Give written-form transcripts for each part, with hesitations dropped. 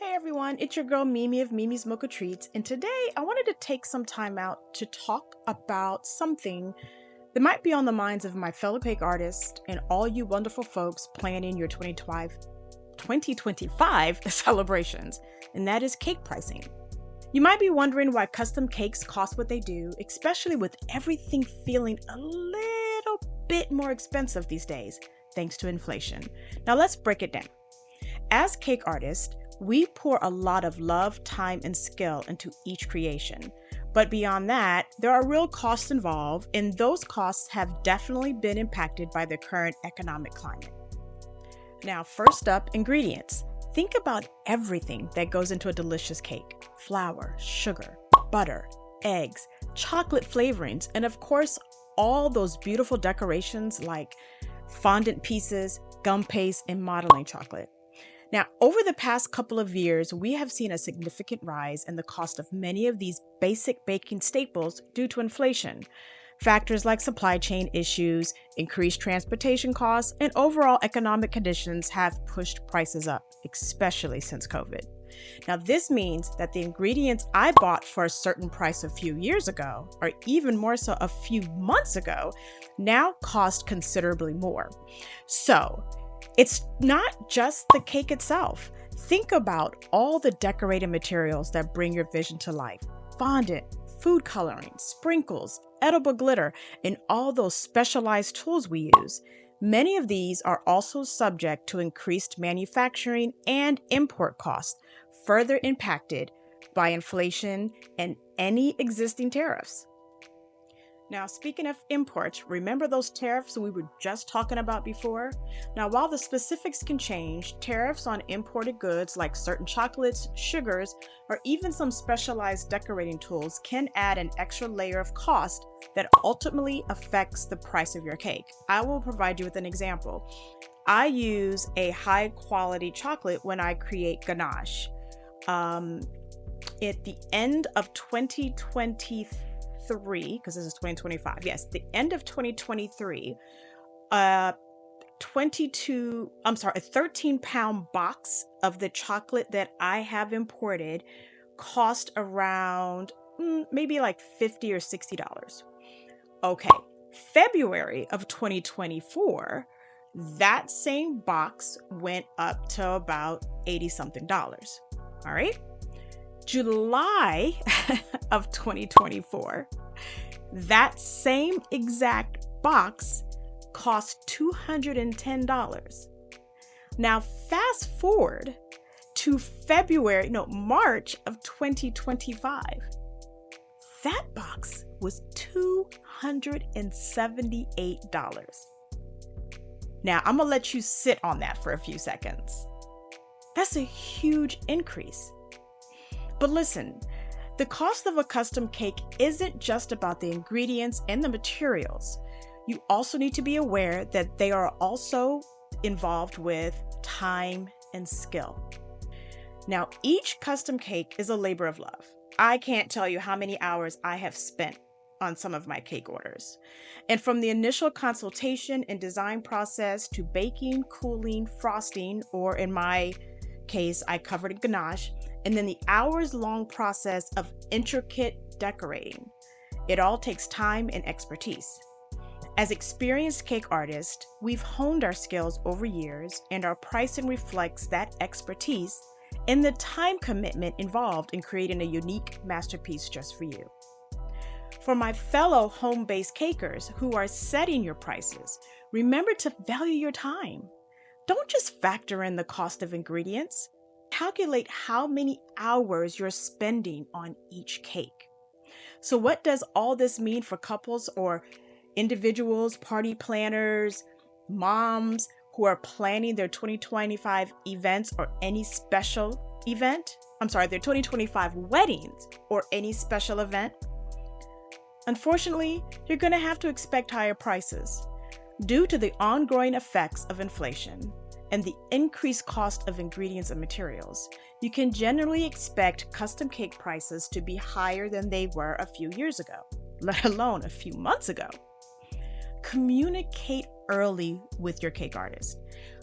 Hey everyone, it's your girl Mimi of Mimi's Mocha Treats, and today I wanted to take some time out to talk about something that might be on the minds of my fellow cake artists and all you wonderful folks planning your 2025 celebrations, and that is cake pricing. You might be wondering why custom cakes cost what they do, especially with everything feeling a little bit more expensive these days, thanks to inflation. Now let's break it down. As cake artists, we pour a lot of love, time, and skill into each creation. But beyond that, there are real costs involved, and those costs have definitely been impacted by the current economic climate. Now, first up, ingredients. Think about everything that goes into a delicious cake: flour, sugar, butter, eggs, chocolate flavorings, and of course, all those beautiful decorations like fondant pieces, gum paste, and modeling chocolate. Now, over the past couple of years, we have seen a significant rise in the cost of many of these basic baking staples due to inflation. Factors like supply chain issues, increased transportation costs, and overall economic conditions have pushed prices up, especially since COVID. Now, this means that the ingredients I bought for a certain price a few years ago, or even more so a few months ago, now cost considerably more. So, it's not just the cake itself. Think about all the decorating materials that bring your vision to life: fondant, food coloring, sprinkles, edible glitter, and all those specialized tools we use. Many of these are also subject to increased manufacturing and import costs, further impacted by inflation and any existing tariffs. Now, speaking of imports, remember those tariffs we were just talking about before? Now, while the specifics can change, tariffs on imported goods like certain chocolates, sugars, or even some specialized decorating tools can add an extra layer of cost that ultimately affects the price of your cake. I will provide you with an example. I use a high quality chocolate when I create ganache. At the end of 2023, because this is 2025. Yes, the end of 2023, a 13-pound box of the chocolate that I have imported cost around maybe like $50 or $60. Okay, February of 2024, that same box went up to about $80 something. All right. July of 2024, that same exact box cost $210. Now, fast forward to March of 2025. That box was $278. Now, I'm gonna let you sit on that for a few seconds. That's a huge increase. But listen, the cost of a custom cake isn't just about the ingredients and the materials. You also need to be aware that they are also involved with time and skill. Now, each custom cake is a labor of love. I can't tell you how many hours I have spent on some of my cake orders. And from the initial consultation and design process to baking, cooling, frosting, or in my case, I covered in ganache, and then the hours-long process of intricate decorating. It all takes time and expertise. As experienced cake artists, we've honed our skills over years, and our pricing reflects that expertise and the time commitment involved in creating a unique masterpiece just for you. For my fellow home-based cakers who are setting your prices, remember to value your time. Don't just factor in the cost of ingredients. Calculate how many hours you're spending on each cake. So what does all this mean for couples or individuals, party planners, moms who are planning their 2025 events or any special event? Their 2025 weddings or any special event? Unfortunately, you're going to have to expect higher prices due to the ongoing effects of inflation and the increased cost of ingredients and materials. You can generally expect custom cake prices to be higher than they were a few years ago, let alone a few months ago. Communicate early with your cake artist.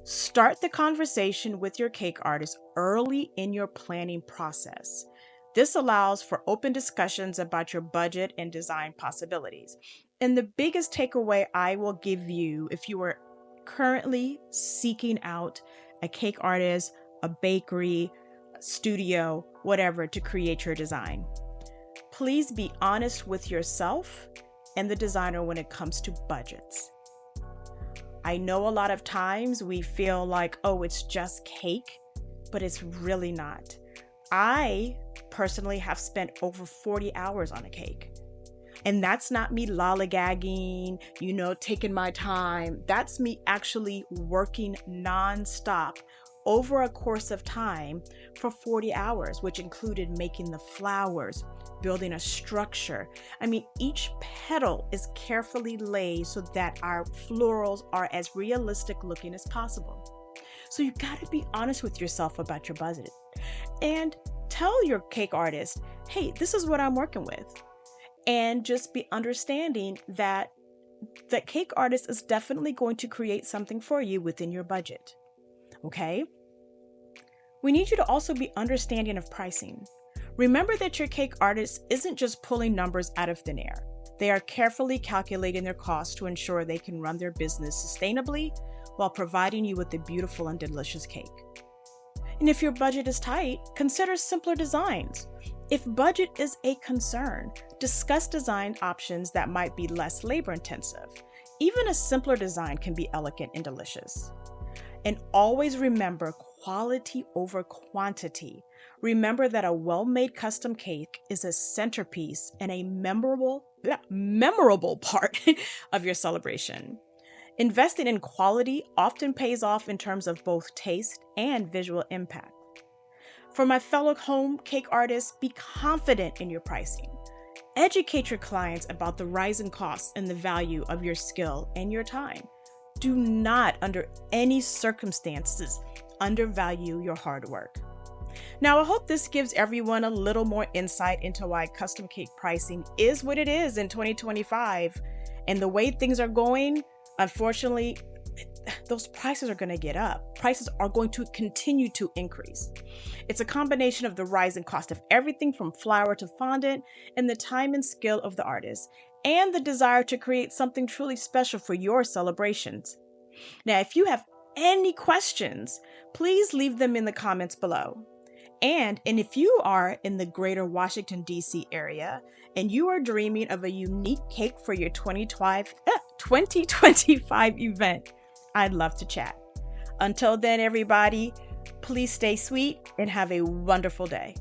Start the conversation with your cake artist early in your planning process. This allows for open discussions about your budget and design possibilities. And the biggest takeaway I will give you if you are currently seeking out a cake artist, a bakery, a studio, whatever, to create your design, please be honest with yourself and the designer when it comes to budgets. I know a lot of times we feel like, oh, it's just cake, but it's really not. I personally have spent over 40 hours on a cake. And that's not me lollygagging, taking my time. That's me actually working nonstop over a course of time for 40 hours, which included making the flowers, building a structure. Each petal is carefully laid so that our florals are as realistic looking as possible. So you gotta be honest with yourself about your budget and tell your cake artist, hey, this is what I'm working with. And just be understanding that the cake artist is definitely going to create something for you within your budget. Okay? We need you to also be understanding of pricing. Remember that your cake artist isn't just pulling numbers out of thin air. They are carefully calculating their costs to ensure they can run their business sustainably while providing you with a beautiful and delicious cake. And if your budget is tight, consider simpler designs. If budget is a concern, discuss design options that might be less labor intensive. Even a simpler design can be elegant and delicious. And always remember quality over quantity. Remember that a well-made custom cake is a centerpiece and a memorable part of your celebration. Investing in quality often pays off in terms of both taste and visual impact. For my fellow home cake artists, be confident in your pricing. Educate your clients about the rising costs and the value of your skill and your time. Do not, under any circumstances, undervalue your hard work. Now, I hope this gives everyone a little more insight into why custom cake pricing is what it is in 2025. And the way things are going, unfortunately, those prices are going to get up. Prices are going to continue to increase. It's a combination of the rising cost of everything from flour to fondant and the time and skill of the artist and the desire to create something truly special for your celebrations. Now, if you have any questions, please leave them in the comments below. And if you are in the greater Washington, D.C. area and you are dreaming of a unique cake for your 2025 event, I'd love to chat. Until then, everybody, please stay sweet and have a wonderful day.